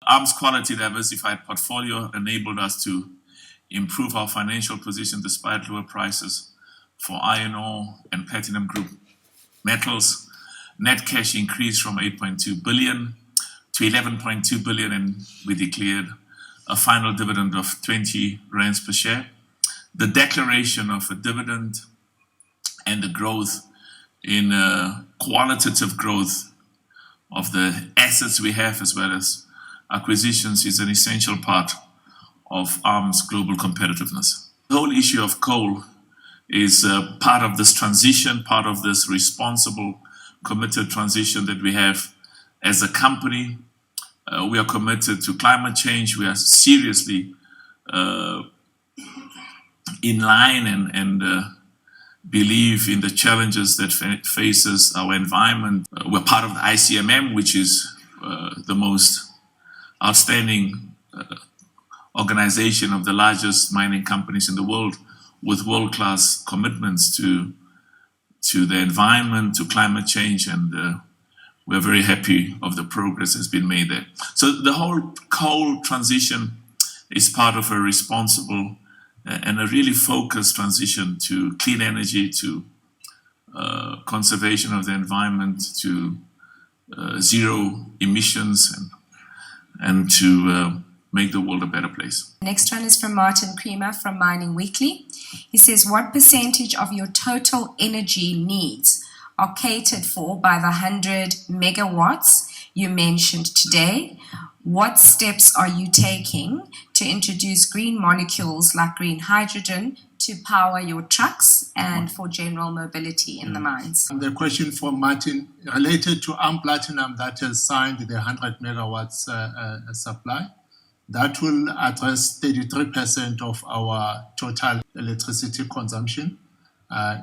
ARM's quality diversified portfolio enabled us to improve our financial position despite lower prices for iron ore and platinum group metals. Net cash increased from 8.2 billion to 11.2 billion, and we declared a final dividend of 20 rands per share. The declaration of a dividend and the growth in qualitative growth of the assets we have as well as acquisitions is an essential part of ARM's global competitiveness. The whole issue of coal is part of this transition, part of this responsible, committed transition that we have as a company. We are committed to climate change. We are seriously in line and believe in the challenges that faces our environment. We're part of the ICMM, which is the most outstanding organization of the largest mining companies in the world, with world-class commitments to the environment, to climate change, and we're very happy of the progress that's been made there. So the whole coal transition is part of a responsible and a really focused transition to clean energy, to conservation of the environment, to zero emissions, and to make the world a better place. Next one is from Martin Creamer from Mining Weekly. He says, what percentage of your total energy needs are catered for by the 100 megawatts you mentioned today? What steps are you taking to introduce green molecules like green hydrogen to power your trucks and for general mobility in the mines? The question from Martin related to ARM Platinum that has signed the 100 megawatts supply. That will address 33% of our total electricity consumption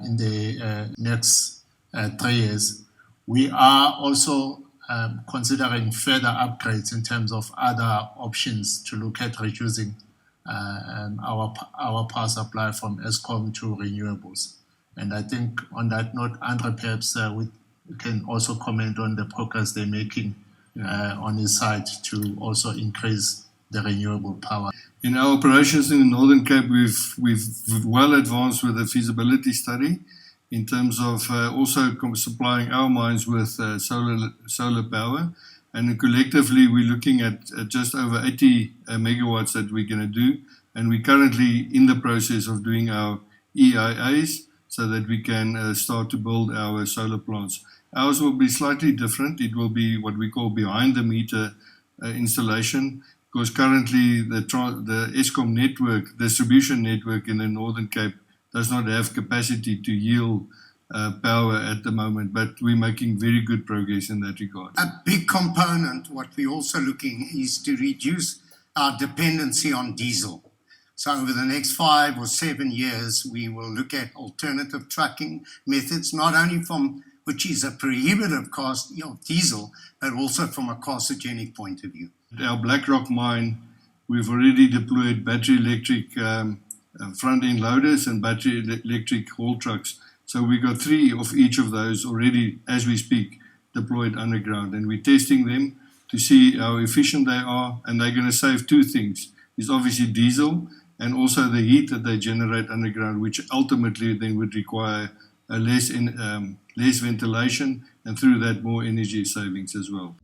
in the next 3 years. We are also considering further upgrades in terms of other options to look at reducing our power supply from Eskom to renewables. And I think on that note, Andre perhaps we can also comment on the progress they're making on his side to also increase the renewable power. In our operations in the Northern Cape, we've well advanced with the feasibility study in terms of also supplying our mines with solar power. And collectively, we're looking at just over 80 megawatts that we're going to do. And we're currently in the process of doing our EIAs so that we can start to build our solar plants. Ours will be slightly different. It will be what we call behind the meter installation, because currently the Eskom network, distribution network in the Northern Cape does not have capacity to yield power at the moment, but we're making very good progress in that regard. A big component, what we're also looking is to reduce our dependency on diesel. So over the next 5 or 7 years, we will look at alternative trucking methods, not only from which is a prohibitive cost of diesel, but also from a carcinogenic point of view. At our Black Rock mine, we've already deployed battery electric front-end loaders and battery electric haul trucks. So we got 3 of each of those already, as we speak, deployed underground. And we're testing them to see how efficient they are. And they're going to save 2 things. It's obviously diesel and also the heat that they generate underground, which ultimately then would require less ventilation and through that more energy savings as well.